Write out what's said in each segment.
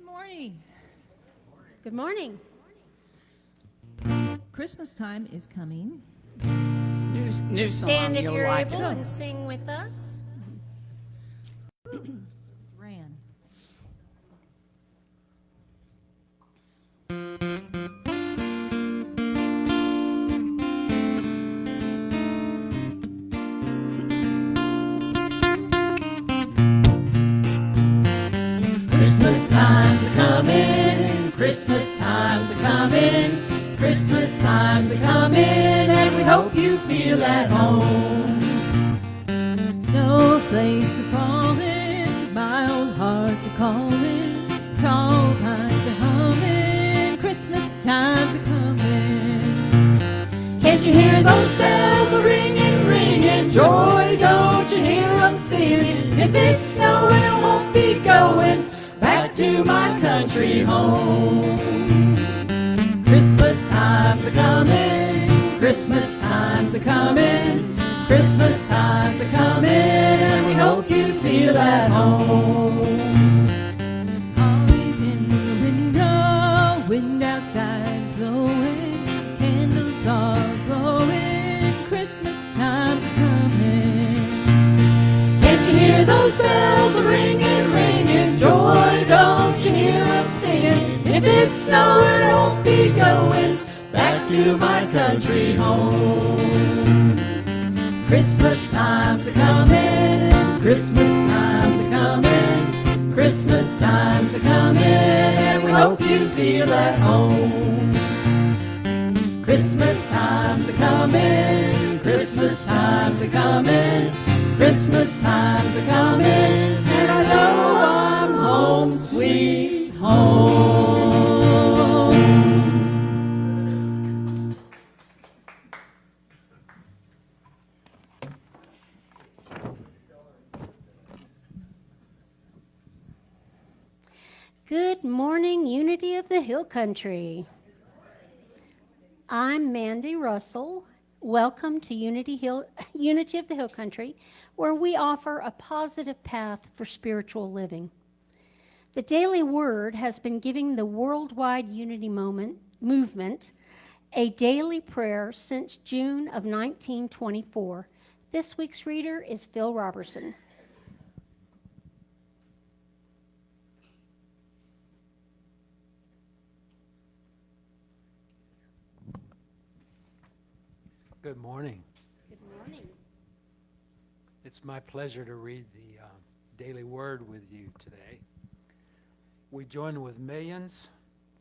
Good morning. Good morning. Christmas time is coming. New Stand song, if you'll you're like able it. and sing with us. Ran. Christmas time's a-comin', Christmas time's a-comin', Christmas time's a-comin', and we hope you feel at home. Snowflakes are falling, my old heart's a-calling, tall pines are humming, Christmas time's a-coming. Can't you hear those bells a-ringing, ringing? Joy, don't you hear 'em singing? If it's snowing, I won't be going back to my country home. Christmas time's a-comin', Christmas time's a-comin', Christmas time's a-comin', and we hope you feel at home. Holly's in the window, wind outside is blowing, candles are glowing, Christmas time's a-coming. Can't you hear those bells a-ringing, ringing? Joy, don't you hear 'em singing? If it's snowing, I won't be going back to my country home. Christmas time's a-comin', Christmas time's a-comin', Christmas time's a-comin', and we hope you feel at home. Christmas time's a-comin', Christmas time's a-comin', Christmas time's a-comin', and I know I'm home sweet home. Good morning, Unity of the Hill Country. I'm Mandy Russell. Welcome to Unity of the Hill Country, where we offer a positive path for spiritual living. The Daily Word has been giving the worldwide unity movement a daily prayer since June of 1924. This week's reader is Phil Robertson. Good morning. Good morning. It's my pleasure to read the Daily Word with you today. We join with millions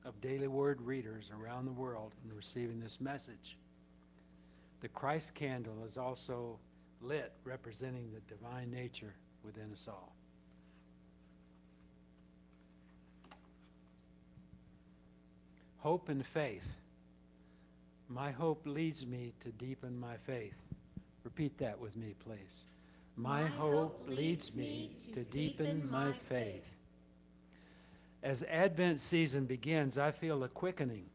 of Daily Word readers around the world in receiving this message. The Christ candle is also lit, representing the divine nature within us all. Hope and faith. My hope leads me to deepen my faith. Repeat that with me, please. My hope leads me to deepen my faith. As Advent season begins, I feel a quickening,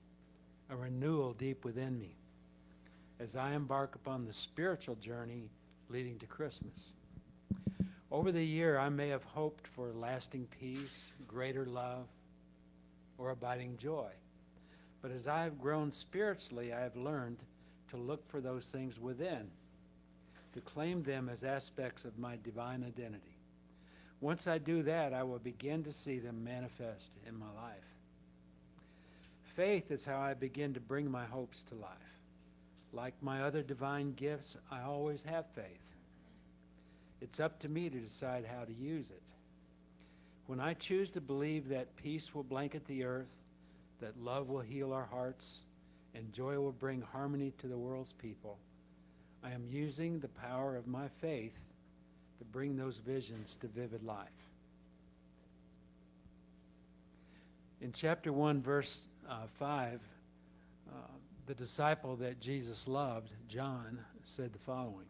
a renewal deep within me, as I embark upon the spiritual journey leading to Christmas. Over the year, I may have hoped for lasting peace, greater love, or abiding joy. But as I have grown spiritually, I have learned to look for those things within, to claim them as aspects of my divine identity. Once I do that, I will begin to see them manifest in my life. Faith is how I begin to bring my hopes to life. Like my other divine gifts, I always have faith. It's up to me to decide how to use it. When I choose to believe that peace will blanket the earth, that love will heal our hearts, and joy will bring harmony to the world's people, I am using the power of my faith to bring those visions to vivid life. In chapter 1, verse 5, the disciple that Jesus loved, John, said the following: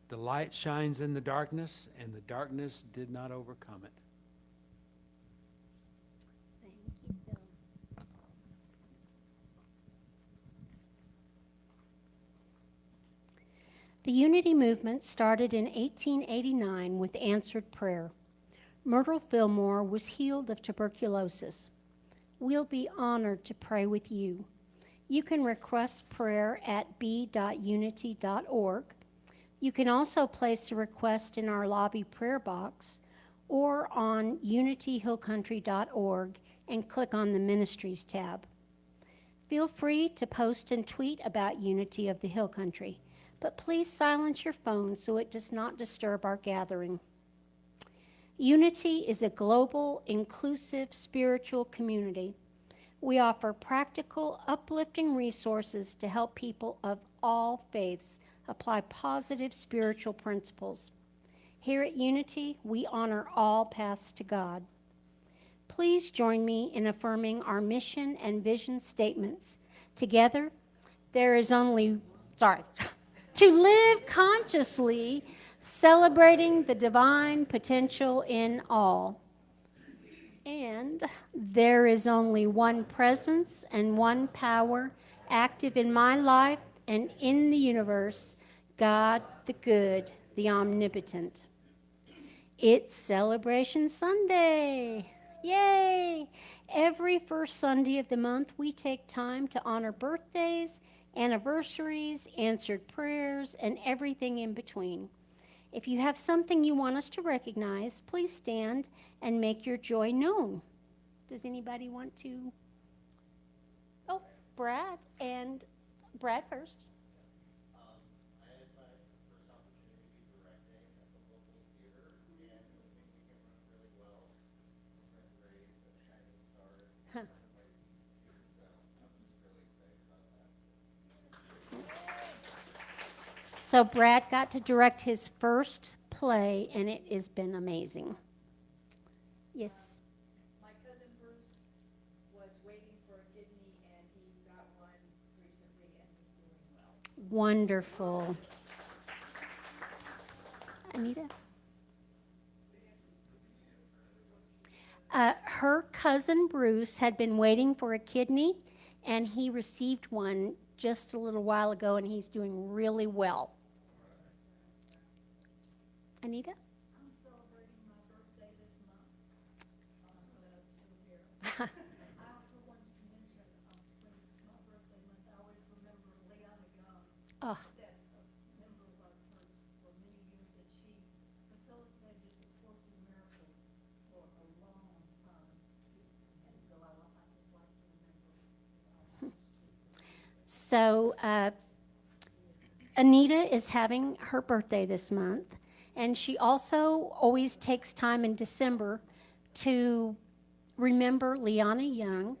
"The light shines in the darkness, and the darkness did not overcome it." Thank you, Phil. The Unity movement started in 1889 with answered prayer. Myrtle Fillmore was healed of tuberculosis. We'll be honored to pray with you. You can request prayer at b.unity.org. You can also place a request in our lobby prayer box or on unityhillcountry.org and click on the Ministries tab. Feel free to post and tweet about Unity of the Hill Country, but please silence your phone so it does not disturb our gathering. Unity is a global, inclusive, spiritual community. We offer practical, uplifting resources to help people of all faiths apply positive spiritual principles. Here at Unity, we honor all paths to God. Please join me in affirming our mission and vision statements. Together, to live consciously, celebrating the divine potential in all. And there is only one presence and one power active in my life and in the universe, God the good, the omnipotent. It's Celebration Sunday. Yay! Every first Sunday of the month, we take time to honor birthdays, anniversaries, answered prayers, and everything in between. If you have something you want us to recognize, please stand and make your joy known. Does anybody want to? Oh, Brad first. I had my first opportunity to be directing at the local theater, and I think it went really well. Went great, a shining star, Huh. so I'm just really excited about that. So Brad got to direct his first play, and it has been amazing. Yes. My cousin Bruce was waiting for a kidney, and he got one recently, and he's doing well. Wonderful. Anita? Her cousin Bruce had been waiting for a kidney, and he received one just a little while ago, and he's doing really well. Anita? I'm celebrating my birthday this month. But I'm still here. I also wanted to mention, when my birthday month, I always remember Leanna Young, Oh, that a member of our church for many years, and she facilitated the Course in Miracles for a long time. And so I just like to remember. so Anita is having her birthday this month, and she also always takes time in December to remember Leanna Young.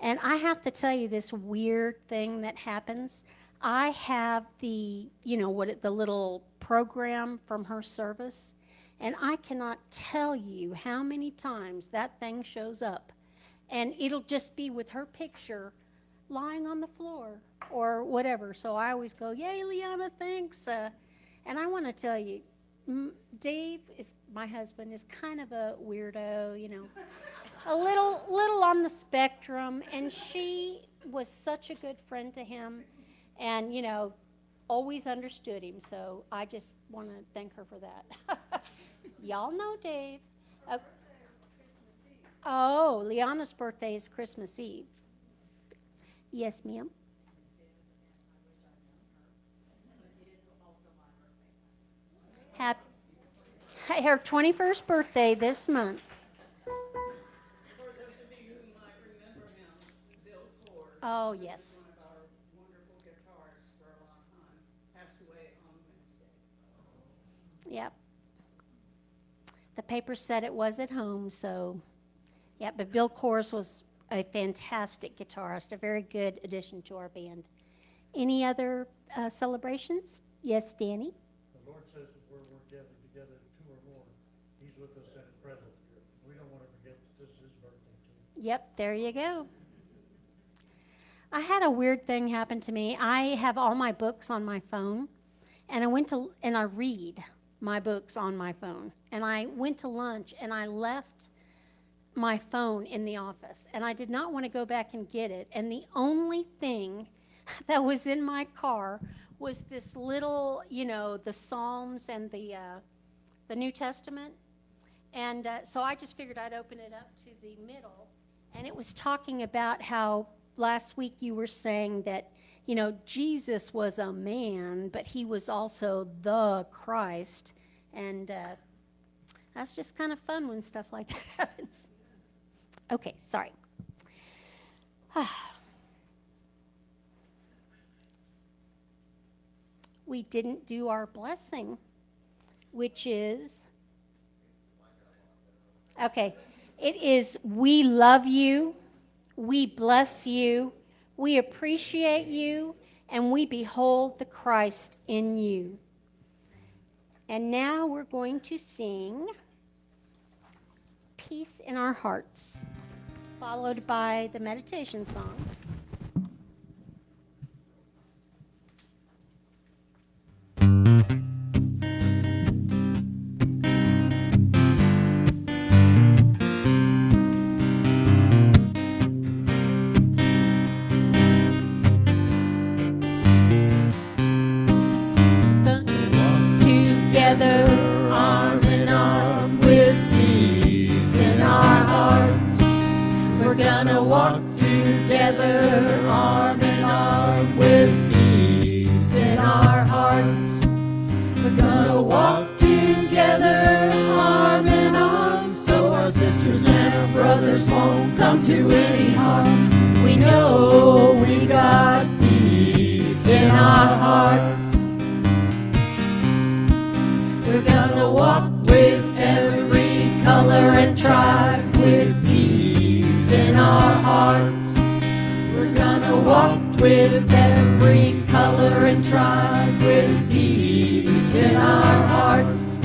And I have to tell you this weird thing that happens. I have the little program from her service, and I cannot tell you how many times that thing shows up. And it'll just be with her picture lying on the floor or whatever. So I always go, yay, Leanna, thanks. And I want to tell you, Dave, my husband, is kind of a weirdo, a little on the spectrum, and she was such a good friend to him, and always understood him. So I just want to thank her for that. Y'all know Dave. Oh, Liana's birthday is Christmas Eve. Yes, ma'am. Her 21st birthday this month. For those of you who might remember him, Bill Cord, Oh, yes. one of our wonderful guitarists for a long time, passed away on Wednesday. Yep. The paper said it was at home, so, yeah, but Bill Kors was a fantastic guitarist, a very good addition to our band. Any other celebrations? Yes, Danny? The Lord says that where we're gathered together, two or more, He's with us and present. We don't want to forget that this is His birthday, too. Yep, there you go. I had a weird thing happen to me. I have all my books on my phone, and I read my books on my phone. And I went to lunch, and I left my phone in the office, and I did not want to go back and get it. And the only thing that was in my car was this little, the Psalms and the New Testament. And so I just figured I'd open it up to the middle. And it was talking about how last week you were saying that, you know, Jesus was a man, but he was also the Christ. And that's just kind of fun when stuff like that happens. Okay, sorry. We didn't do our blessing, which is, okay, it is, we love you, we bless you, we appreciate you, and we behold the Christ in you. And now we're going to sing Peace in Our Hearts, followed by the meditation song. Together, arm in arm, with peace in our hearts. We're gonna walk together, arm in arm, with peace in our hearts. We're gonna walk together, arm in arm, so our sisters and our brothers won't come to any harm. We know we got peace in our hearts. We're gonna walk with every color and tribe, with peace in our hearts. We're gonna walk with every color and tribe, with peace in our hearts.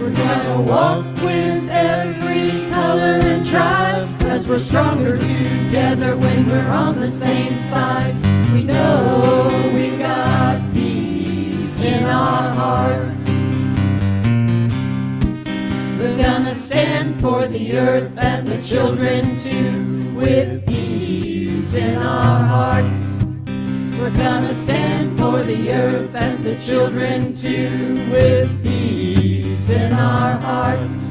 We're gonna walk with every color and tribe, 'cause we're stronger together when we're on the same side. We know we got peace in our hearts. We're gonna stand for the earth and the children too, with peace in our hearts. We're gonna stand for the earth and the children too, with peace in our hearts.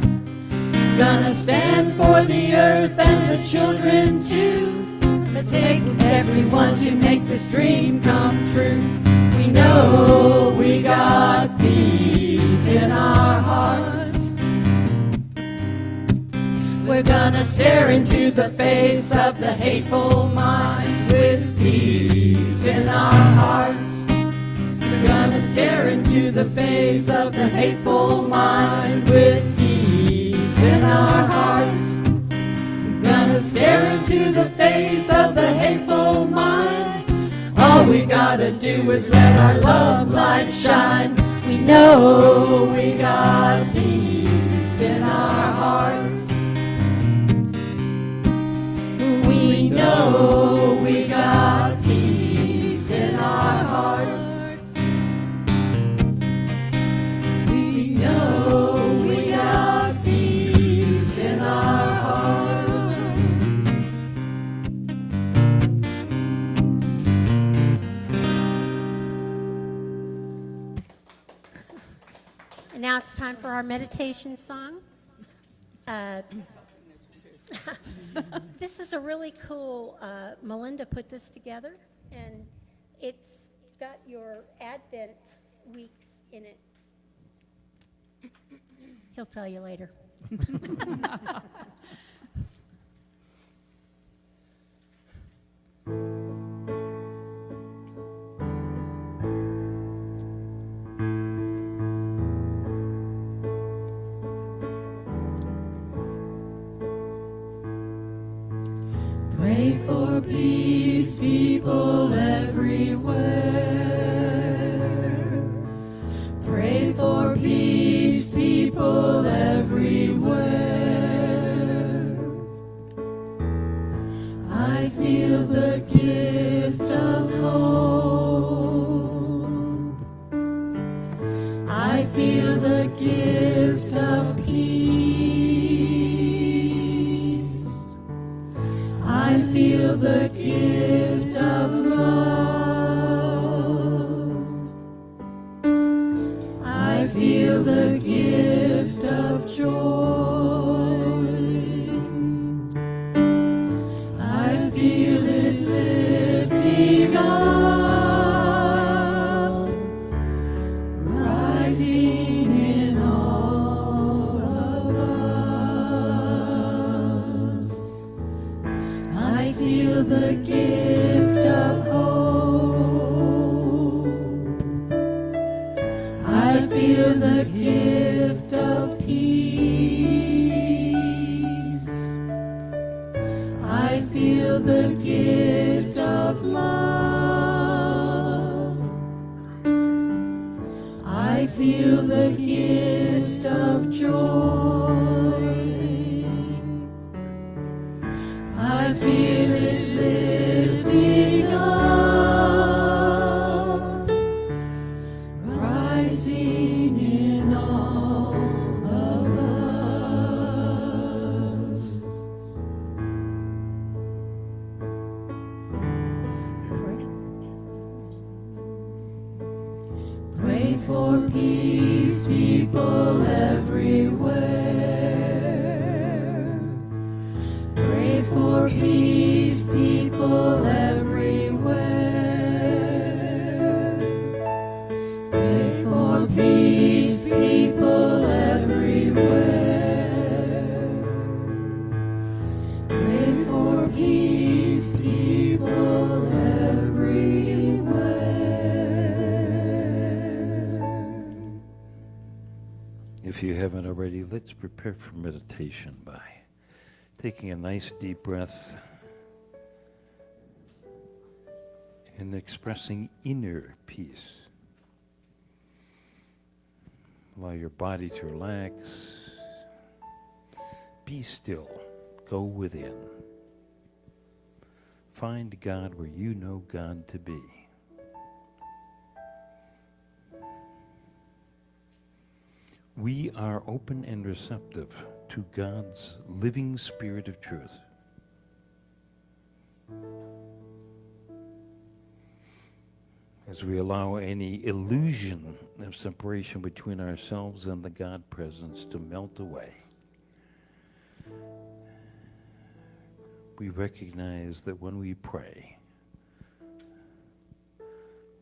Gonna stand for the earth and the children too. Let's take everyone to make this dream come true. We know we got peace in our hearts. We're gonna stare into the face of the hateful mind, with peace in our hearts. We're gonna stare into the face of the hateful mind, with peace in our hearts. We're gonna stare into the face of the hateful mind. All we gotta do is let our love light shine. We know we got peace in our hearts. We know we got peace in our hearts. We know we got peace in our hearts. And now it's time for our meditation song. This is a really cool, Melinda put this together, and it's got your Advent weeks in it. He'll tell you later. Pray for peace, people everywhere. Pray for peace, people everywhere. I feel the gift of hope. I feel the gift of peace. I feel the gift of love. I feel the gift of joy. people everywhere. Pray for peace, people everywhere. Pray for peace, people everywhere. Pray for peace, people everywhere. If you haven't already, let's prepare for meditation by taking a nice deep breath and expressing inner peace. Allow your body to relax. Be still. Go within. Find God where you know God to be. We are open and receptive to God's living spirit of truth. As we allow any illusion of separation between ourselves and the God presence to melt away, we recognize that when we pray,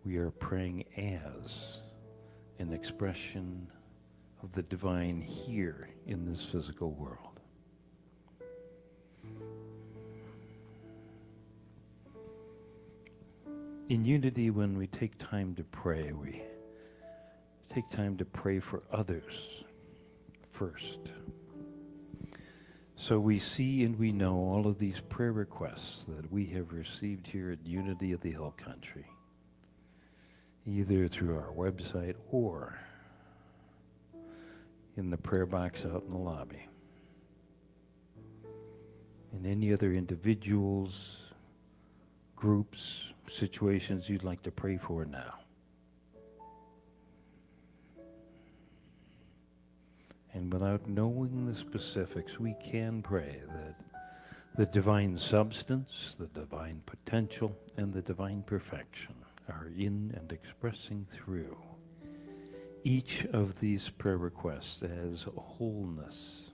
we are praying as an expression of the divine here in this physical world. In unity, when we take time to pray, we take time to pray for others first. So we see and we know all of these prayer requests that we have received here at Unity of the Hill Country, either through our website or in the prayer box out in the lobby. And any other individuals, groups, situations you'd like to pray for now. And without knowing the specifics, we can pray that the divine substance, the divine potential, and the divine perfection are in and expressing through each of these prayer requests as wholeness,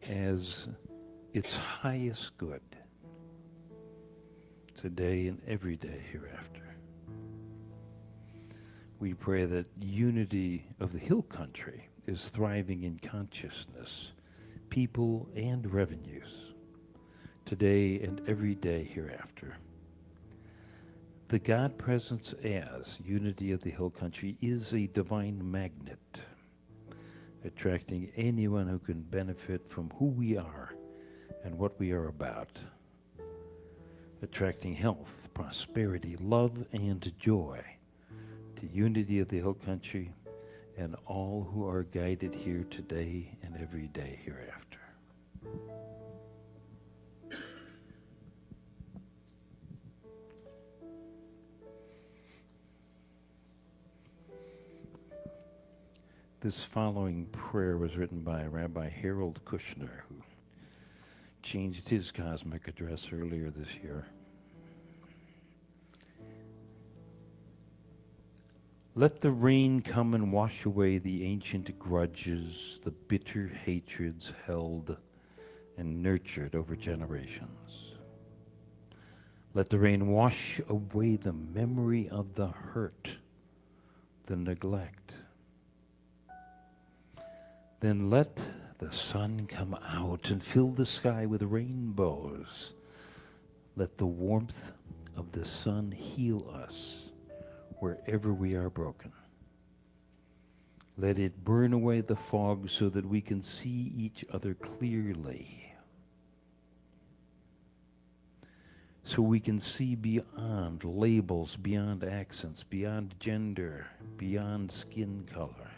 as its highest good, today and every day hereafter. We pray that Unity of the Hill Country is thriving in consciousness, people, and revenues, today and every day hereafter. The God presence as Unity of the Hill Country is a divine magnet, attracting anyone who can benefit from who we are and what we are about, attracting health, prosperity, love, and joy to Unity of the Hill Country and all who are guided here today and every day hereafter. This following prayer was written by Rabbi Harold Kushner, who changed his cosmic address earlier this year. Let the rain come and wash away the ancient grudges, the bitter hatreds held and nurtured over generations. Let the rain wash away the memory of the hurt, the neglect. Then let the sun come out and fill the sky with rainbows. Let the warmth of the sun heal us wherever we are broken. Let it burn away the fog so that we can see each other clearly. So we can see beyond labels, beyond accents, beyond gender, beyond skin color.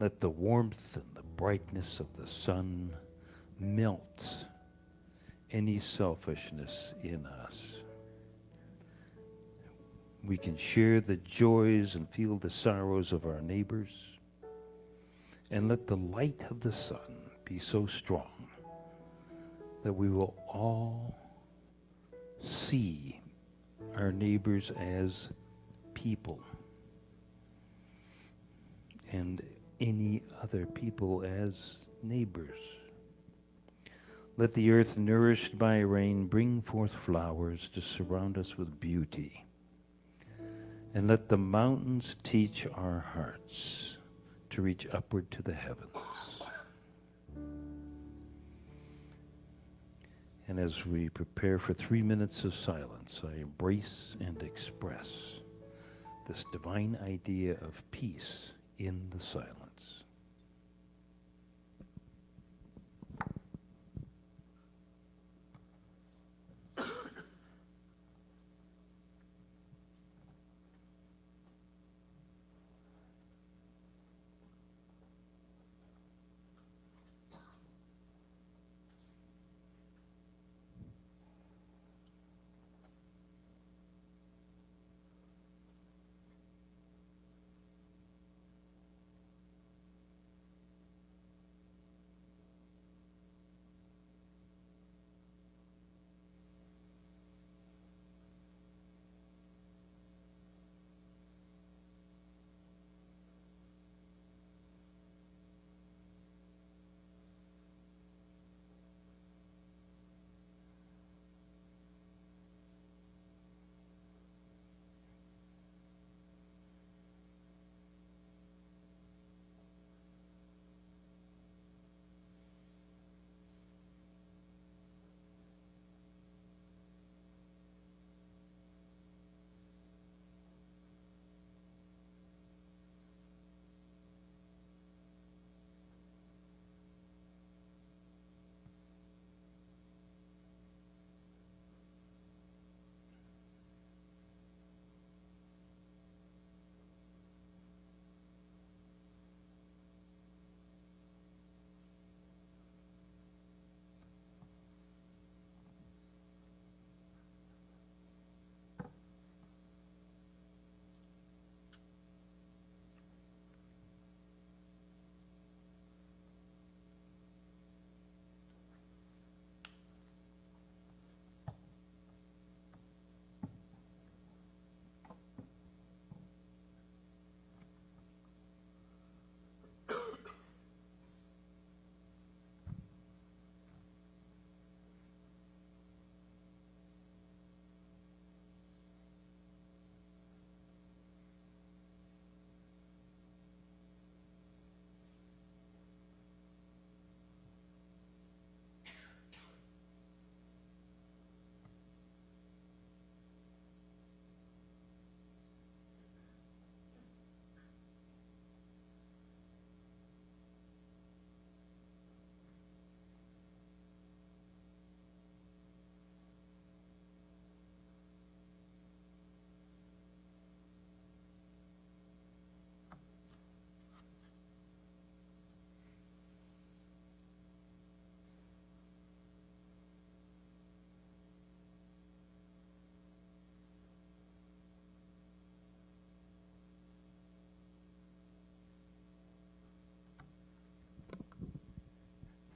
Let the warmth and the brightness of the sun melt any selfishness in us. We can share the joys and feel the sorrows of our neighbors. And let the light of the sun be so strong that we will all see our neighbors as people and any other people as neighbors. Let the earth nourished by rain bring forth flowers to surround us with beauty. And let the mountains teach our hearts to reach upward to the heavens. And as we prepare for 3 minutes of silence, I embrace and express this divine idea of peace in the silence.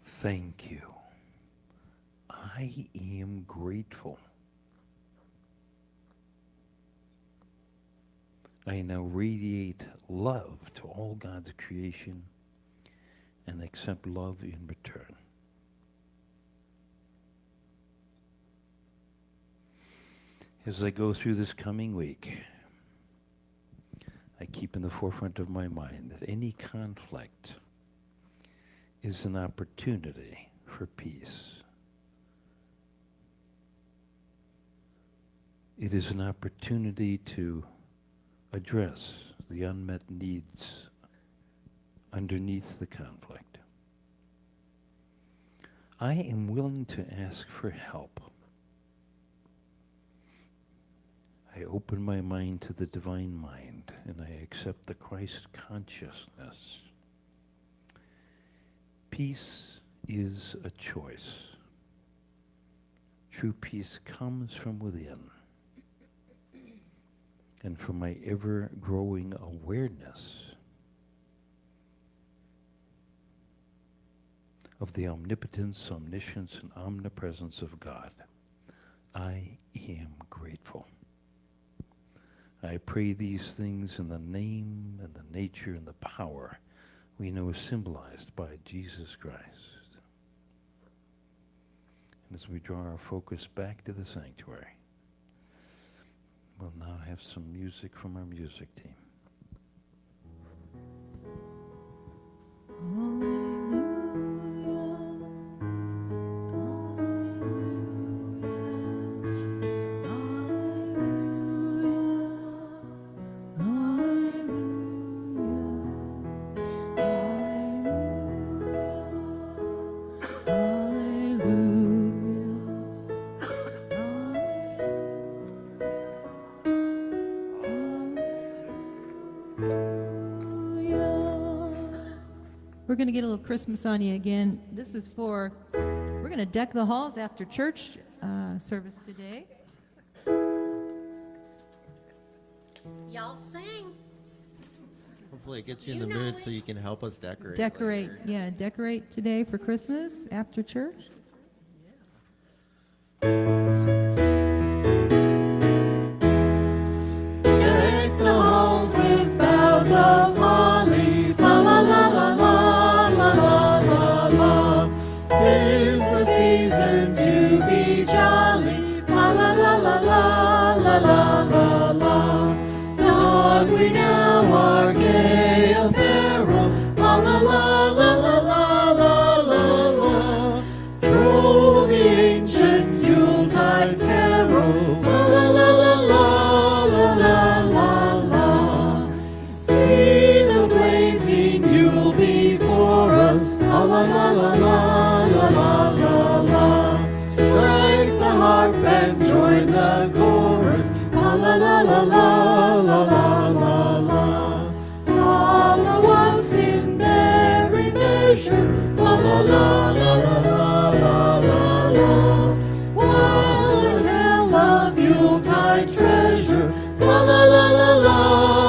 Thank you. I am grateful. I now radiate love to all God's creation and accept love in return. As I go through this coming week, I keep in the forefront of my mind that any conflict is an opportunity for peace. It is an opportunity to address the unmet needs underneath the conflict. I am willing to ask for help. I open my mind to the divine mind, and I accept the Christ consciousness. Peace is a choice. True peace comes from within, and from my ever-growing awareness of the omnipotence, omniscience, and omnipresence of God. I am grateful. I pray these things in the name and the nature and the power we know is symbolized by Jesus Christ. And as we draw our focus back to the sanctuary, we'll now have some music from our music team. We're going to get a little Christmas on you again. This is for, we're going to deck the halls after church service today. Y'all sing. Hopefully it gets you in the mood so you can help us decorate. Decorate, later. yeah, decorate today for Christmas after church. Deck the halls with boughs of holly, la la la la la la la la la. 'Tis the season to be jolly, la la la la la la la la la. Don we now our gay apparel, la la la la la la la la la. Troll the ancient Yuletide carol, la la la la la la la la la. See the blazing Yule before us, la la la la la la la la la. Strike the harp and join the chorus, la la la la la la la la la. Follow us in merry measure, la la la la la la la la la. While I tell of Yuletide treasure, la la la la la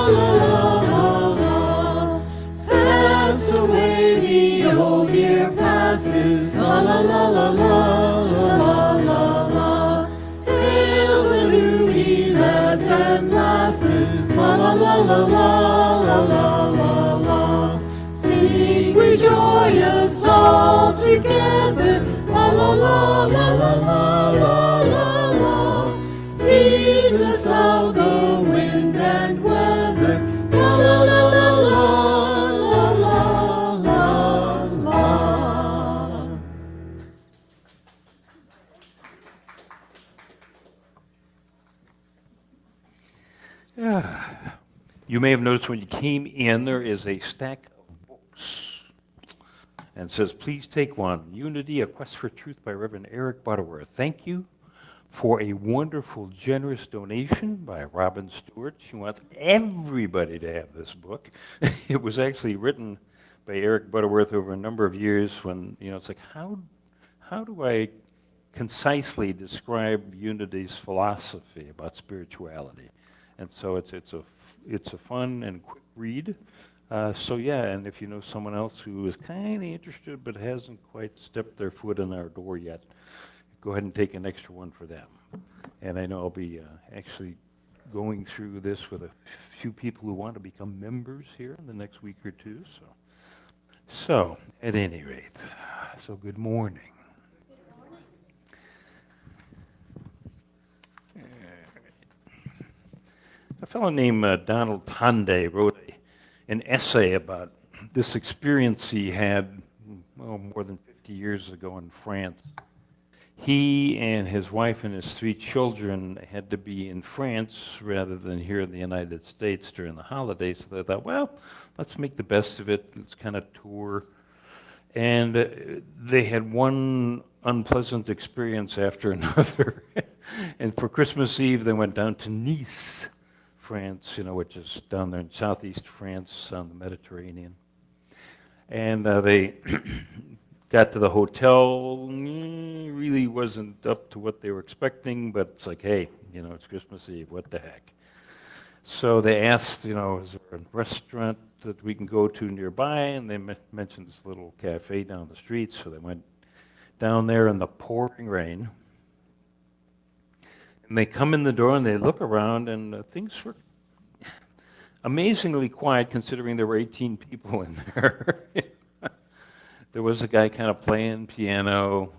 la la la la. Fast away the old year passes, la la la la la la la la la. Hail the new ye lads and lasses, la la la la la la la la la. Sing we joyous all together, la la la la la la la la la. Heedless of the wind and weather, la la la la la la la la la. You may have noticed when you came in, there is a stack of books. And it says, please take one. Unity, A Quest for Truth by Reverend Eric Butterworth. Thank you for a wonderful, generous donation by Robin Stewart. She wants everybody to have this book. It was actually written by Eric Butterworth over a number of years when, it's like, how do I concisely describe Unity's philosophy about spirituality? And so it's a fun and quick read. And if you know someone else who is kind of interested but hasn't quite stepped their foot in our door yet, go ahead and take an extra one for them. And I know I'll be actually going through this with a few people who want to become members here in the next week or two. So at any rate, good morning. A fellow named Donald Tande wrote an essay about this experience he had more than 50 years ago in France. He and his wife and his 3 children had to be in France rather than here in the United States during the holidays. So they thought, well, let's make the best of it. Let's kind of tour. And they had one unpleasant experience after another. And for Christmas Eve, they went down to Nice, France, which is down there in southeast France on the Mediterranean. And they got to the hotel, really wasn't up to what they were expecting, but it's like, hey, it's Christmas Eve, what the heck? So they asked, is there a restaurant that we can go to nearby? And they mentioned this little cafe down the street, so they went down there in the pouring rain. And they come in the door and they look around, and things were amazingly quiet considering there were 18 people in there. There was a guy kind of playing piano,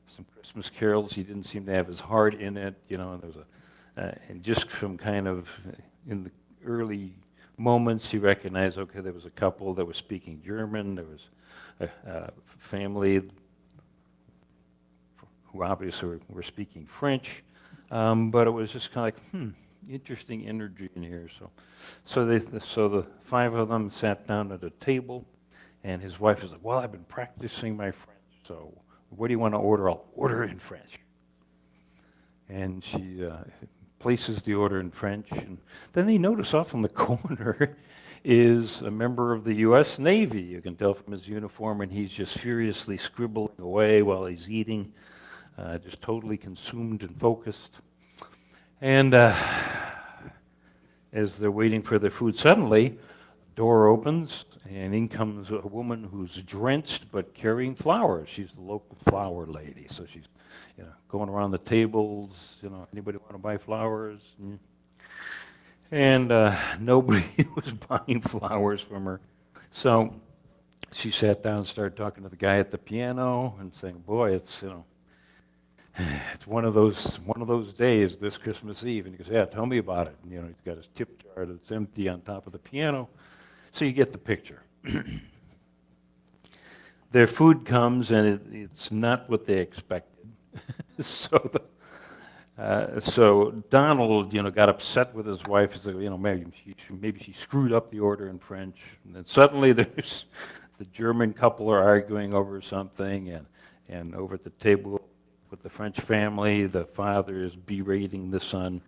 some Christmas carols. He didn't seem to have his heart in it, and there was and just from kind of in the early moments, you recognized, okay, there was a couple that was speaking German. There was a family who obviously were speaking French, but it was just kind of like, interesting energy in here. So the five of them sat down at a table, and his wife was like, well, I've been practicing my French, so what do you want to order? I'll order in French. And she places the order in French, and then they notice off in the corner is a member of the U.S. Navy. You can tell from his uniform, and he's just furiously scribbling away while he's eating, just totally consumed and focused. And as they're waiting for their food, suddenly, the door opens, and in comes a woman who's drenched but carrying flowers. She's the local flower lady, so she's going around the tables, anybody want to buy flowers? And nobody was buying flowers from her. So she sat down and started talking to the guy at the piano and saying, boy, it's it's one of those days, this Christmas Eve. And he goes, yeah, tell me about it. And, he's got his tip jar that's empty on top of the piano. So you get the picture. Their food comes, and it's not what they expected. So Donald, got upset with his wife. He said, maybe she screwed up the order in French. And then suddenly there's the German couple are arguing over something, and over at the table with the French family, the father is berating the son.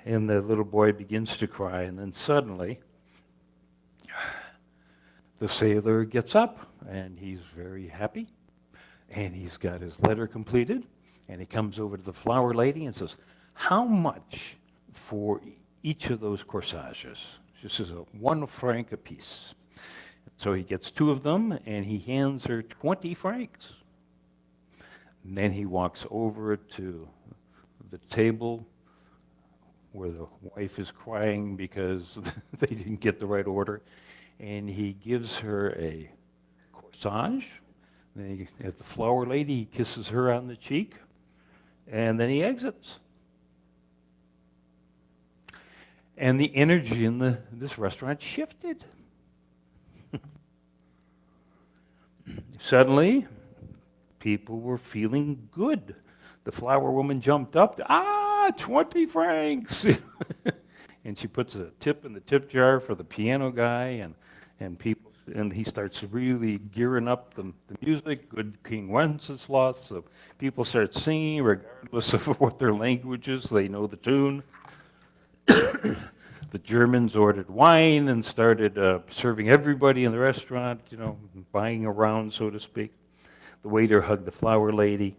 And the little boy begins to cry, and then suddenly the sailor gets up, and he's very happy, and he's got his letter completed, and he comes over to the flower lady and says, how much for each of those corsages? She says, 1 franc apiece. So he gets 2 of them, and he hands her 20 francs. And then he walks over to the table where the wife is crying because they didn't get the right order, and he gives her a corsage. Then at the flower lady, he kisses her on the cheek, and then he exits. And the energy in this restaurant shifted. Suddenly, people were feeling good. The flower woman jumped up, 20 francs! And she puts a tip in the tip jar for the piano guy, and he starts really gearing up the music, good King Wenceslas, so people start singing regardless of what their language is, they know the tune. The Germans ordered wine and started serving everybody in the restaurant, buying around, so to speak. The waiter hugged the flower lady.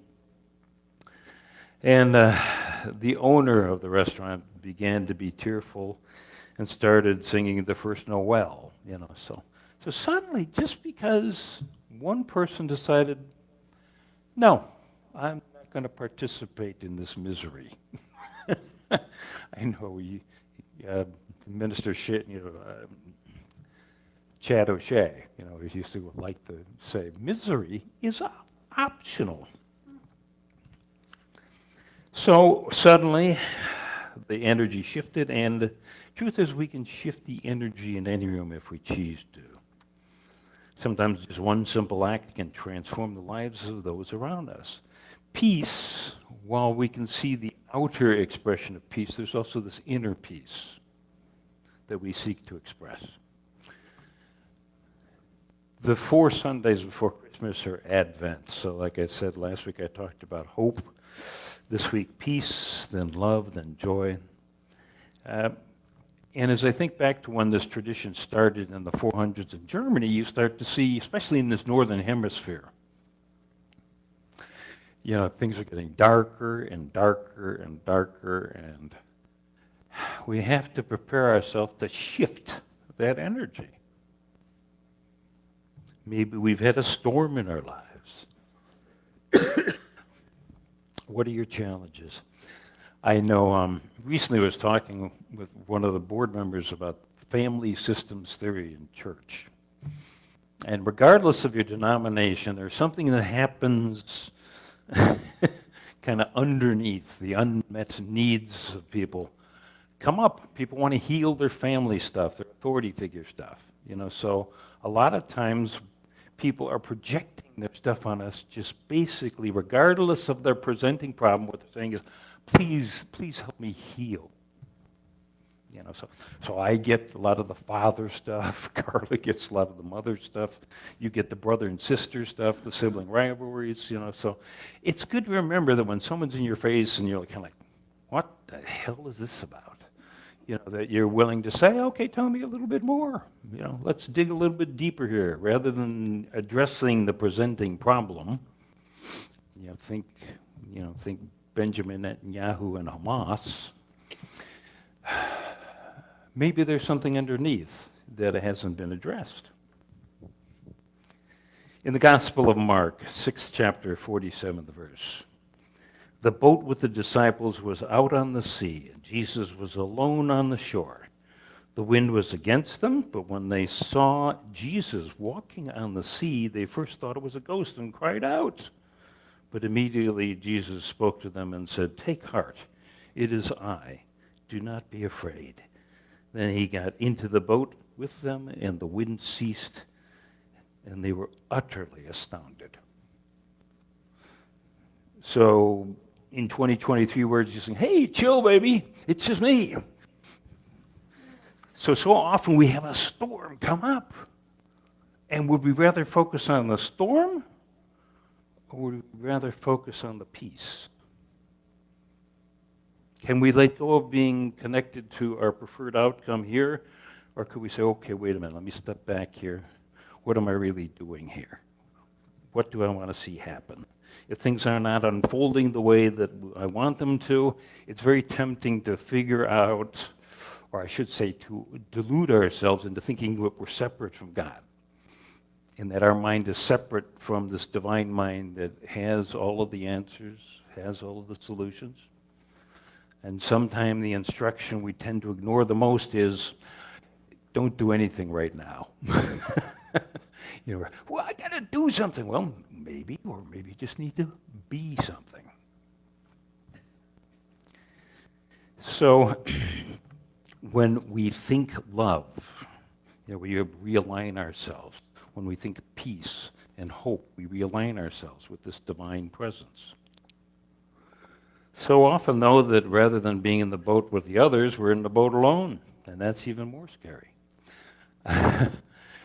And the owner of the restaurant began to be tearful and started singing the first Noel, So suddenly, just because one person decided, no, I'm not going to participate in this misery. I know Minister Chad O'Shea, he used to like to say, misery is optional. So suddenly, the energy shifted, and the truth is we can shift the energy in any room if we choose to. Sometimes just one simple act can transform the lives of those around us. Peace, while we can see the outer expression of peace, there's also this inner peace that we seek to express. The 4 Sundays before Christmas are Advent. So like I said last week, I talked about hope. This week, peace, then love, then joy. And as I think back to when this tradition started in the 400s in Germany, you start to see, especially in this northern hemisphere, things are getting darker and darker and darker, and we have to prepare ourselves to shift that energy. Maybe we've had a storm in our lives. What are your challenges? I know recently I was talking with one of the board members about family systems theory in church. And regardless of your denomination, there's something that happens kind of underneath the unmet needs of people come up. People want to heal their family stuff, their authority figure stuff. So a lot of times people are projecting their stuff on us just basically, regardless of their presenting problem, what they're saying is, please help me heal. So I get a lot of the father stuff. Carla gets a lot of the mother stuff. You get the brother and sister stuff, the sibling rivalries. So it's good to remember that when someone's in your face and you're kind of like, what the hell is this about? That you're willing to say, okay, tell me a little bit more. Let's dig a little bit deeper here, rather than addressing the presenting problem. Think Benjamin Netanyahu and Hamas. Maybe there's something underneath that hasn't been addressed. In the Gospel of Mark, 6th chapter, 47th verse, the boat with the disciples was out on the sea, and Jesus was alone on the shore. The wind was against them, but when they saw Jesus walking on the sea, they first thought it was a ghost and cried out. But immediately Jesus spoke to them and said, "Take heart, it is I. Do not be afraid." Then he got into the boat with them, and the wind ceased, and they were utterly astounded. So in 2023 words, you're saying, hey, chill, baby, it's just me. So often we have a storm come up, and would we rather focus on the storm, or would we rather focus on the peace? Can we let go of being connected to our preferred outcome here? Or could we say, okay, wait a minute, let me step back here. What am I really doing here? What do I want to see happen? If things are not unfolding the way that I want them to, it's very tempting to figure out, or I should say to delude ourselves into thinking that we're separate from God, and that our mind is separate from this divine mind that has all of the answers, has all of the solutions. And sometimes the instruction we tend to ignore the most is, don't do anything right now. Well, I got to do something. Well, maybe, or maybe you just need to be something. So when we think love, we realign ourselves. When we think peace and hope, we realign ourselves with this divine presence. So often, though, that rather than being in the boat with the others, we're in the boat alone, and that's even more scary.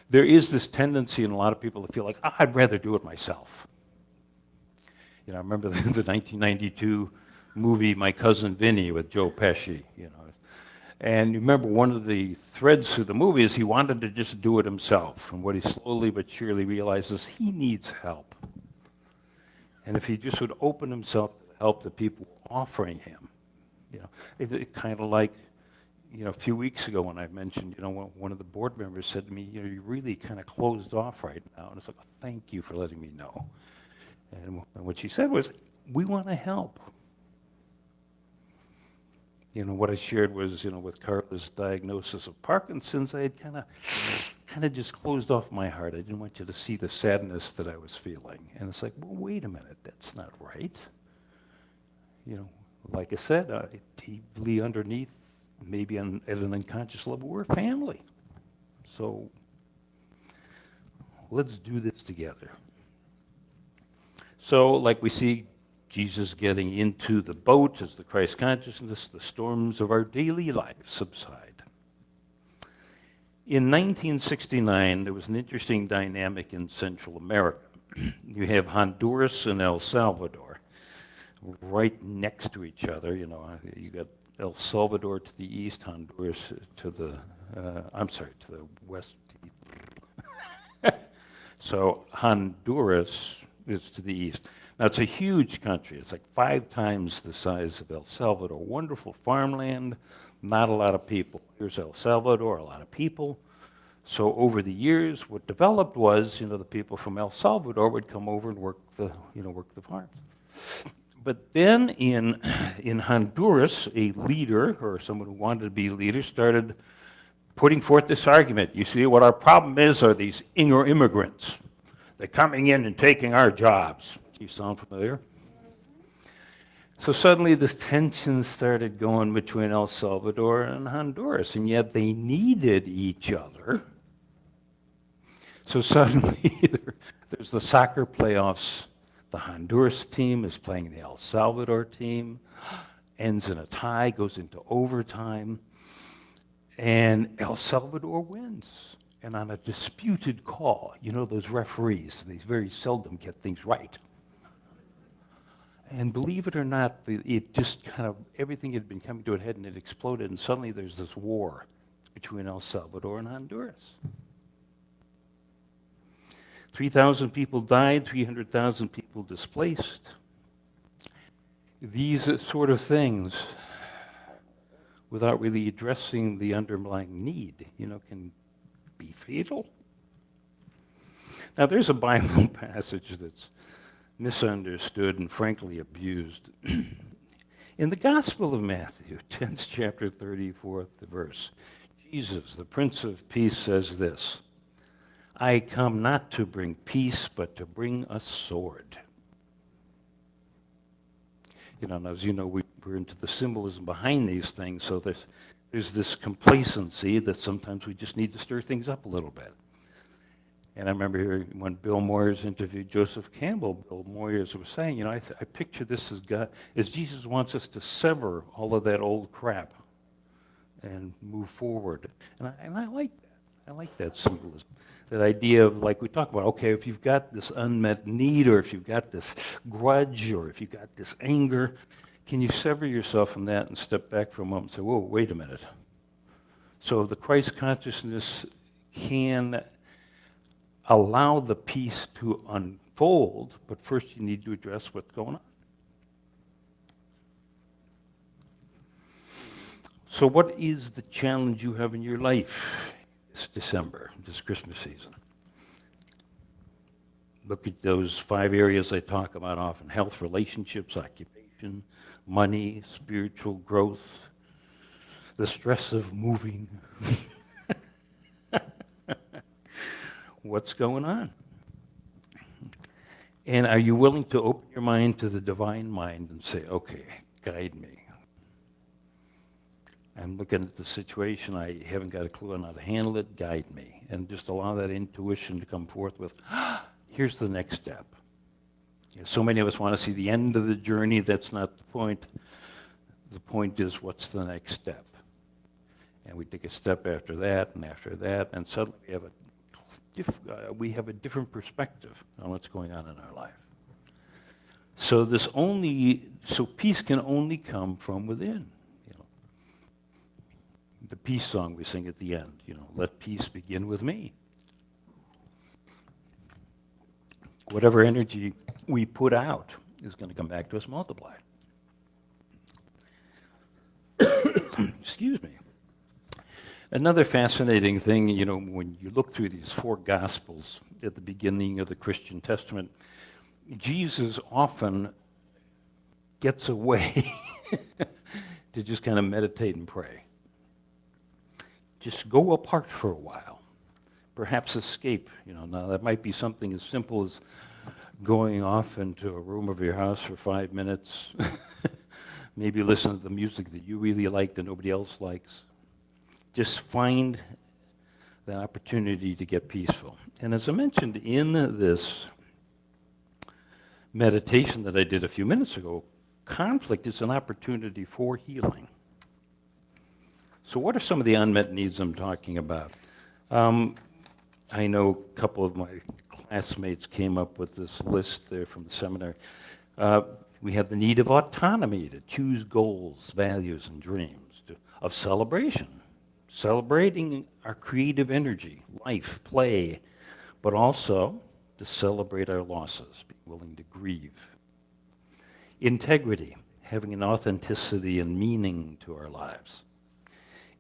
There is this tendency in a lot of people to feel like, I'd rather do it myself. I remember the 1992 movie My Cousin Vinny with Joe Pesci, And you remember one of the threads through the movie is he wanted to just do it himself. And what he slowly but surely realizes, he needs help. And if he just would open himself to the help that people were offering him, it kind of like, a few weeks ago when I mentioned, one of the board members said to me, you're really kind of closed off right now. And it's like, thank you for letting me know. And what she said was, we want to help. What I shared was, with Carla's diagnosis of Parkinson's, I had kind of just closed off my heart. I didn't want you to see the sadness that I was feeling. And it's like, well, wait a minute, that's not right. Like I said, deeply underneath, maybe at an unconscious level, we're family. So let's do this together. So like we see Jesus getting into the boat as the Christ consciousness, the storms of our daily life subside. In 1969, there was an interesting dynamic in Central America. You have Honduras and El Salvador right next to each other. You got El Salvador to the east, Honduras to the west. So Honduras is to the east. Now, it's a huge country. It's like 5 times the size of El Salvador. Wonderful farmland, not a lot of people. Here's El Salvador, a lot of people. So over the years, what developed was, the people from El Salvador would come over and work the farms. But then in Honduras, a leader, or someone who wanted to be a leader, started putting forth this argument. You see, what our problem is are these immigrants. They're coming in and taking our jobs. You sound familiar? So suddenly this tension started going between El Salvador and Honduras, and yet they needed each other. So suddenly there's the soccer playoffs. The Honduras team is playing the El Salvador team, ends in a tie, goes into overtime, and El Salvador wins. And on a disputed call, you know those referees, they very seldom get things right. And believe it or not, it just kind of, everything had been coming to a head and it exploded, and suddenly there's this war between El Salvador and Honduras. 3,000 people died, 300,000 people displaced. These sort of things, without really addressing the underlying need, can be fatal. Now, there's a Bible passage that's misunderstood and frankly abused. In the Gospel of Matthew, 10th chapter, 34th verse, Jesus, the Prince of Peace, says this, I come not to bring peace, but to bring a sword. And as you know, we're into the symbolism behind these things, so there's this complacency that sometimes we just need to stir things up a little bit. And I remember hearing when Bill Moyers interviewed Joseph Campbell, Bill Moyers was saying, I picture this as Jesus wants us to sever all of that old crap and move forward. And I like that. I like that symbolism. That idea of, like we talk about, okay, if you've got this unmet need, or if you've got this grudge, or if you've got this anger, can you sever yourself from that and step back for a moment and say, whoa, wait a minute. So the Christ consciousness can allow the peace to unfold, but first you need to address what's going on. So what is the challenge you have in your life this December, this Christmas season? Look at those 5 areas I talk about often: health, relationships, occupation, money, spiritual growth, the stress of moving. What's going on? And are you willing to open your mind to the divine mind and say, okay, guide me? I'm looking at the situation, I haven't got a clue on how to handle it, guide me. And just allow that intuition to come forth with, here's the next step. So many of us want to see the end of the journey. That's not the point. The point is, what's the next step? And we take a step after that, and suddenly we have a different perspective on what's going on in our life. So peace can only come from within. The peace song we sing at the end, let peace begin with me. Whatever energy we put out is going to come back to us multiplied. Excuse me. Another fascinating thing, when you look through these 4 Gospels at the beginning of the Christian Testament, Jesus often gets away to just kind of meditate and pray. Just go apart for a while. Perhaps escape. Now that might be something as simple as going off into a room of your house for 5 minutes. Maybe listen to the music that you really like that nobody else likes. Just find the opportunity to get peaceful. And as I mentioned in this meditation that I did a few minutes ago, conflict is an opportunity for healing. So what are some of the unmet needs I'm talking about? I know a couple of my classmates came up with this list there from the seminar. We have the need of autonomy to choose goals, values, and dreams, of celebration, celebrating our creative energy, life, play, but also to celebrate our losses, be willing to grieve. Integrity, having an authenticity and meaning to our lives.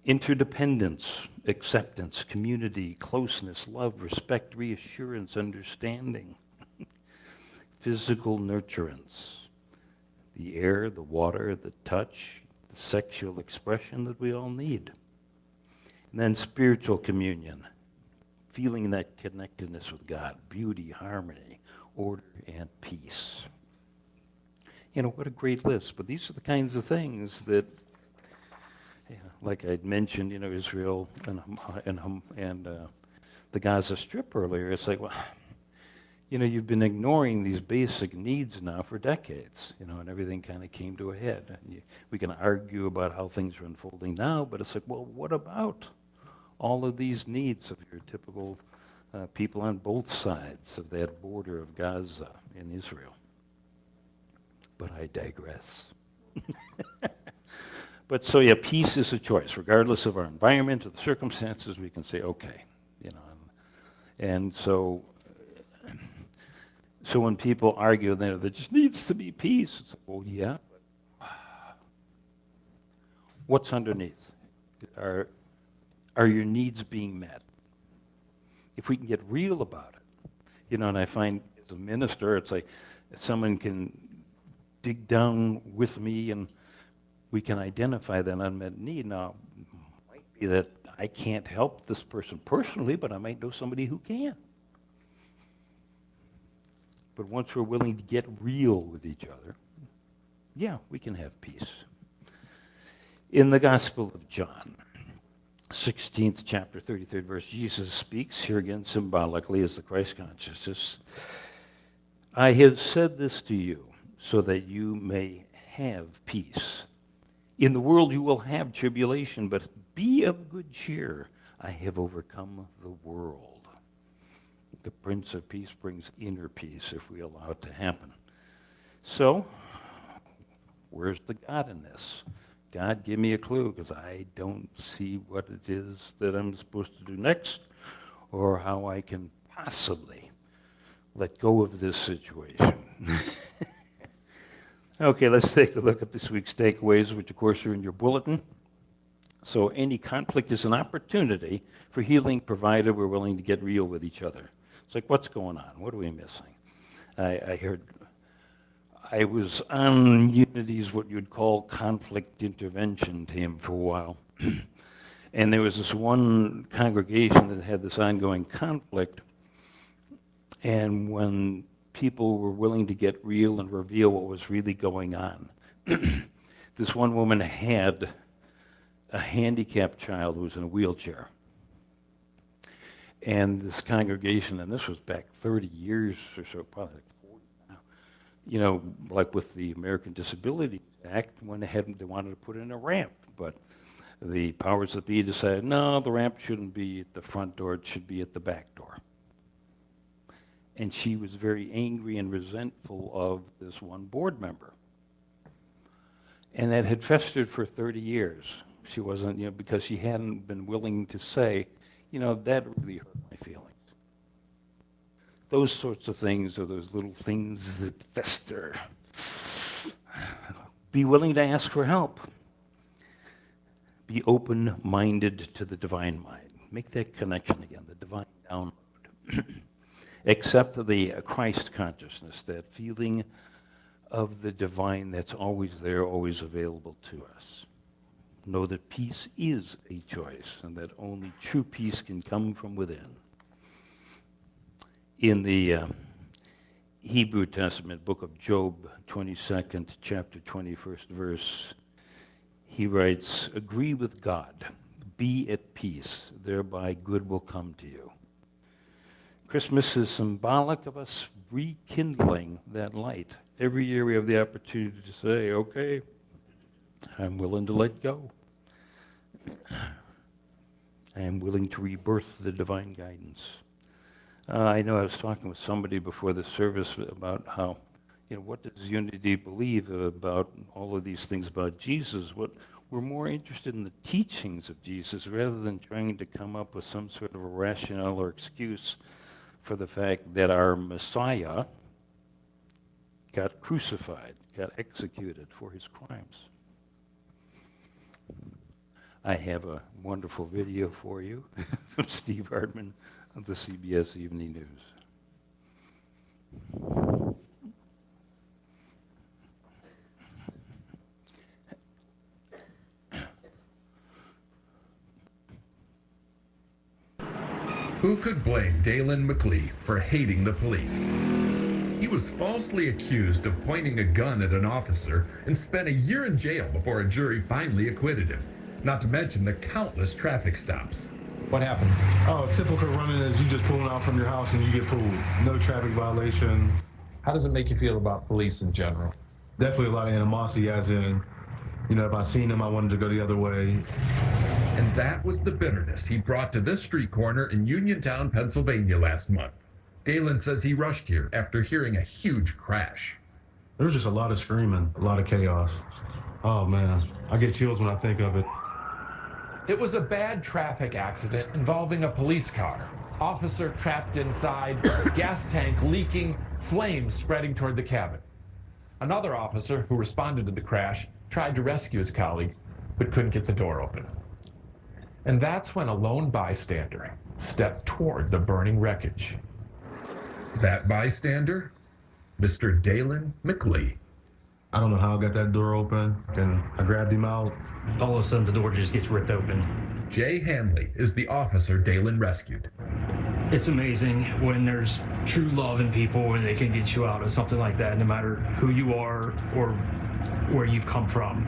Interdependence, acceptance, community, closeness, love, respect, reassurance, understanding. Physical nurturance, the air, the water, the touch, the sexual expression that we all need. And then spiritual communion, feeling that connectedness with God, beauty, harmony, order, and peace. You know, what a great list. But these are the kinds of things that, like I'd mentioned, you know, Israel and the Gaza Strip earlier. It's like, well, you know, you've been ignoring these basic needs now for decades, you know, and everything kind of came to a head. And we can argue about how things are unfolding now, but it's like, well, what about all of these needs of your typical people on both sides of that border of Gaza in Israel? But I digress. But so, yeah, peace is a choice. Regardless of our environment or the circumstances, we can say, okay, you know. And so when people argue that there just needs to be peace, it's like, well, yeah, but what's underneath? Are your needs being met? If we can get real about it, you know, and I find as a minister, it's like someone can dig down with me and we can identify that unmet need. Now, it might be that I can't help this person personally, but I might know somebody who can. But once we're willing to get real with each other, yeah, we can have peace. In the Gospel of John, 16th chapter, 33rd verse, Jesus speaks, here again symbolically as the Christ consciousness. I have said this to you so that you may have peace. In the world you will have tribulation, but be of good cheer. I have overcome the world. The Prince of Peace brings inner peace if we allow it to happen. So, where's the God in this? God, give me a clue, because I don't see what it is that I'm supposed to do next, or how I can possibly let go of this situation. Okay, let's take a look at this week's takeaways, which of course are in your bulletin. So any conflict is an opportunity for healing, provided we're willing to get real with each other. It's like, what's going on? What are we missing? I was on Unity's what you'd call conflict intervention team for a while. And there was this one congregation that had this ongoing conflict. And when people were willing to get real and reveal what was really going on, this one woman had a handicapped child who was in a wheelchair. And this congregation, and this was back 30 years or so, probably like 40 now, you know, like with the American Disabilities Act, went ahead and they wanted to put in a ramp, but the powers that be decided, no, the ramp shouldn't be at the front door, it should be at the back door. And she was very angry and resentful of this one board member. And that had festered for 30 years. She wasn't, you know, because she hadn't been willing to say, you know, that really hurt my feelings. Those sorts of things are those little things that fester. Be willing to ask for help. Be open-minded to the divine mind. Make that connection again, the divine download. Accept the Christ consciousness, that feeling of the divine that's always there, always available to us. Know that peace is a choice, and that only true peace can come from within. In the Hebrew Testament, book of Job, 22nd chapter, 21st verse, he writes, agree with God, be at peace, thereby good will come to you. Christmas is symbolic of us rekindling that light. Every year we have the opportunity to say, okay, I'm willing to let go. I am willing to rebirth the divine guidance. I know I was talking with somebody before the service about how, you know, what does Unity believe about all of these things about Jesus? What we're more interested in the teachings of Jesus rather than trying to come up with some sort of a rationale or excuse for the fact that our Messiah got crucified, got executed for his crimes. I have a wonderful video for you from Steve Hartman of the CBS Evening News. Who could blame Dalen McLee for hating the police? He was falsely accused of pointing a gun at an officer and spent a year in jail before a jury finally acquitted him. Not to mention the countless traffic stops. What happens? Oh, typical running is you just pulling out from your house and you get pulled. No traffic violation. How does it make you feel about police in general? Definitely a lot of animosity, as in, if I seen them, I wanted to go the other way. And that was the bitterness he brought to this street corner in Uniontown, Pennsylvania last month. Dalen says he rushed here after hearing a huge crash. There was just a lot of screaming, a lot of chaos. Oh man, I get chills when I think of it. It was a bad traffic accident involving a police car. Officer trapped inside, gas tank leaking, flames spreading toward the cabin. Another officer who responded to the crash tried to rescue his colleague, but couldn't get the door open. And that's when a lone bystander stepped toward the burning wreckage. That bystander? Mr. Dalen McLee. I don't know how I got that door open, and I grabbed him out. All of a sudden, the door just gets ripped open. Jay Hanley is the officer Dalen rescued. It's amazing when there's true love in people and they can get you out of something like that, no matter who you are or where you've come from.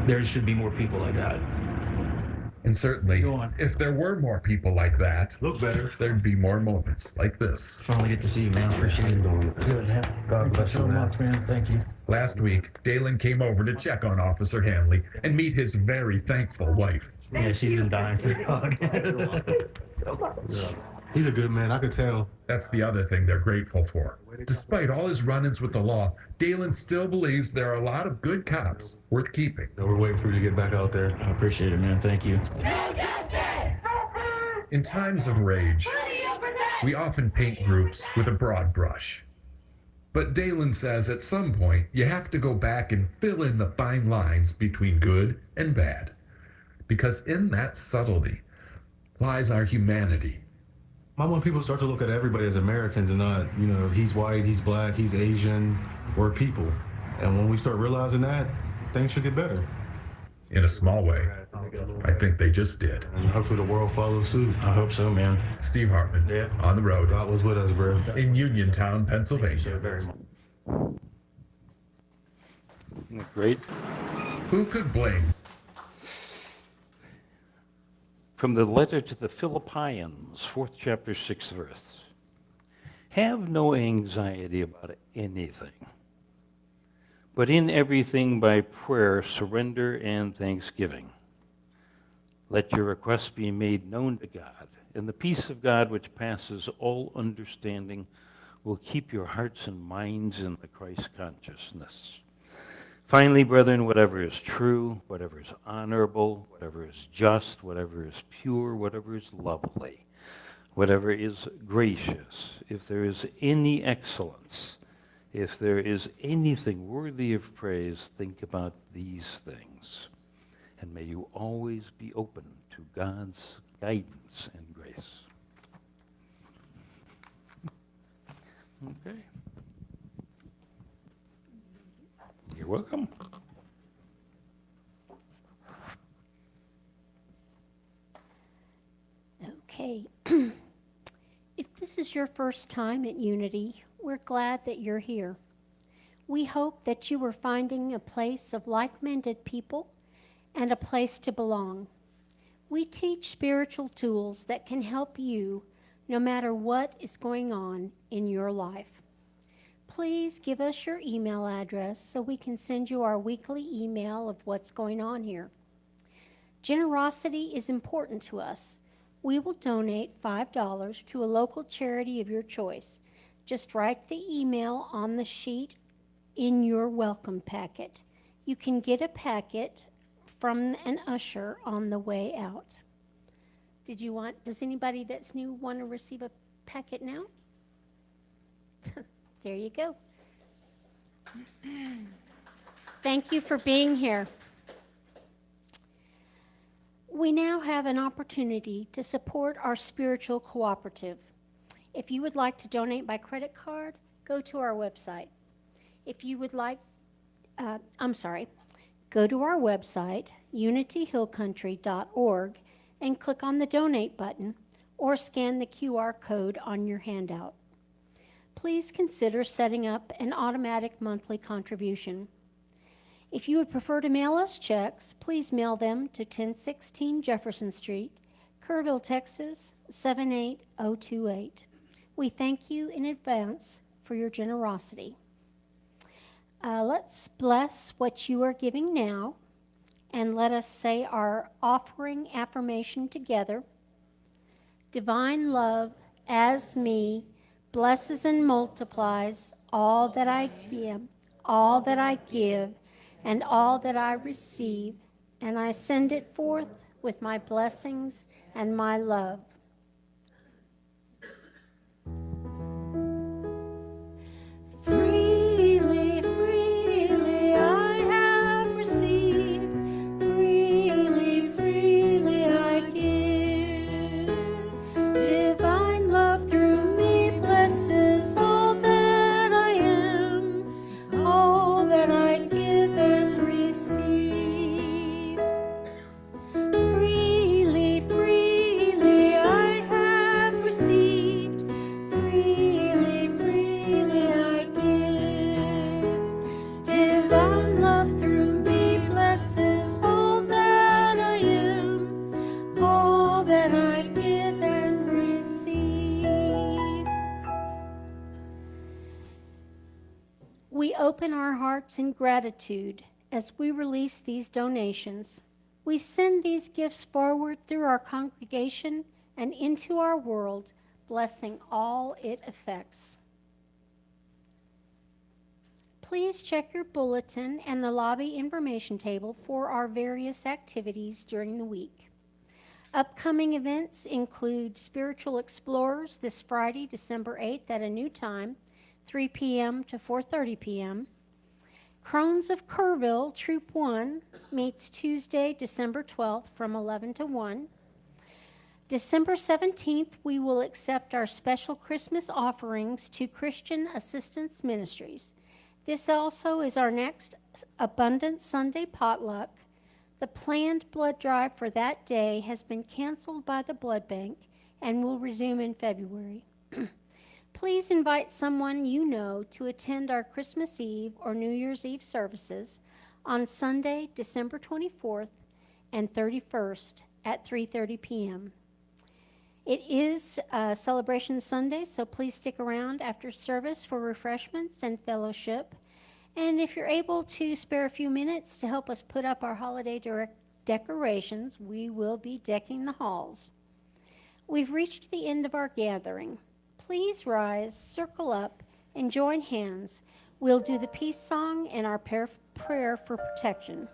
There should be more people like that. And certainly, if there were more people like that, look better, there'd be more moments like this. Finally get to see you, man. Appreciate it. Good, man. God bless you, man. Man. Thank you. Last week, Dalen came over to check on Officer Hanley and meet his very thankful wife. Yeah, she's been dying for the dog. He's a good man, I could tell. That's the other thing they're grateful for. Despite all his run-ins with the law, Dalen still believes there are a lot of good cops worth keeping. We're waiting for you to get back out there. I appreciate it, man. Thank you. In times of rage, we often paint groups with a broad brush. But Dalen says at some point you have to go back and fill in the fine lines between good and bad. Because in that subtlety lies our humanity. I want people to start to look at everybody as Americans and not, he's white, he's black, he's Asian, we're people. And when we start realizing that, things should get better. In a small way, I think they just did. And hopefully the world follows suit. I hope so, man. Steve Hartman, Yeah. on the road. God was with us, bro. In Uniontown, Pennsylvania. Very much. Isn't that great? Who could blame? From the letter to the Philippians, 4th chapter, 6th verse. Have no anxiety about anything, but in everything by prayer, surrender and thanksgiving. Let your requests be made known to God, and the peace of God, which passes all understanding, will keep your hearts and minds in the Christ consciousness. Finally, brethren, whatever is true, whatever is honorable, whatever is just, whatever is pure, whatever is lovely, whatever is gracious, if there is any excellence, if there is anything worthy of praise, think about these things. And may you always be open to God's guidance and grace. Okay. You're welcome. Okay. If this is your first time at Unity, we're glad that you're here. We hope that you are finding a place of like-minded people and a place to belong. We teach spiritual tools that can help you no matter what is going on in your life. Please give us your email address so we can send you our weekly email of what's going on here. Generosity is important to us. We will donate $5 to a local charity of your choice. Just write the email on the sheet in your welcome packet. You can get a packet from an usher on the way out. Does anybody that's new want to receive a packet now? There you go. Thank you for being here. We now have an opportunity to support our spiritual cooperative. If you would like to donate by credit card, go to our website. If you would like, go to our website, unityhillcountry.org, and click on the donate button or scan the QR code on your handout. Please consider setting up an automatic monthly contribution. If you would prefer to mail us checks, please mail them to 1016 Jefferson Street, Kerrville, Texas 78028. We thank you in advance for your generosity. Let's bless what you are giving now, and let us say our offering affirmation together. Divine love, as me, blesses and multiplies all that I give, and all that I receive, and I send it forth with my blessings and my love. Freely, freely I have received, freely, freely I give. Divine love through me blesses all that I am, all that I give and receive. Freely, freely I have received, freely, freely I give. Divine love through me blesses all that I am, all that I give and receive. We open our hearts in gratitude as we release these donations. We send these gifts forward through our congregation and into our world, blessing all it affects. Please check your bulletin and the lobby information table for our various activities during the week. Upcoming events include Spiritual Explorers this Friday, December 8th at a new time, 3 p.m. to 4:30 p.m. Crones of Kerrville, Troop 1, meets Tuesday, December 12th from 11 to 1. December 17th, we will accept our special Christmas offerings to Christian Assistance Ministries. This also is our next Abundant Sunday potluck. The planned blood drive for that day has been canceled by the blood bank and will resume in February. Please invite someone you know to attend our Christmas Eve or New Year's Eve services on Sunday, December 24th and 31st at 3:30 p.m. It is Celebration Sunday, so please stick around after service for refreshments and fellowship. And if you're able to spare a few minutes to help us put up our holiday decorations, we will be decking the halls. We've reached the end of our gathering. Please rise, circle up, and join hands. We'll do the peace song and our prayer for protection.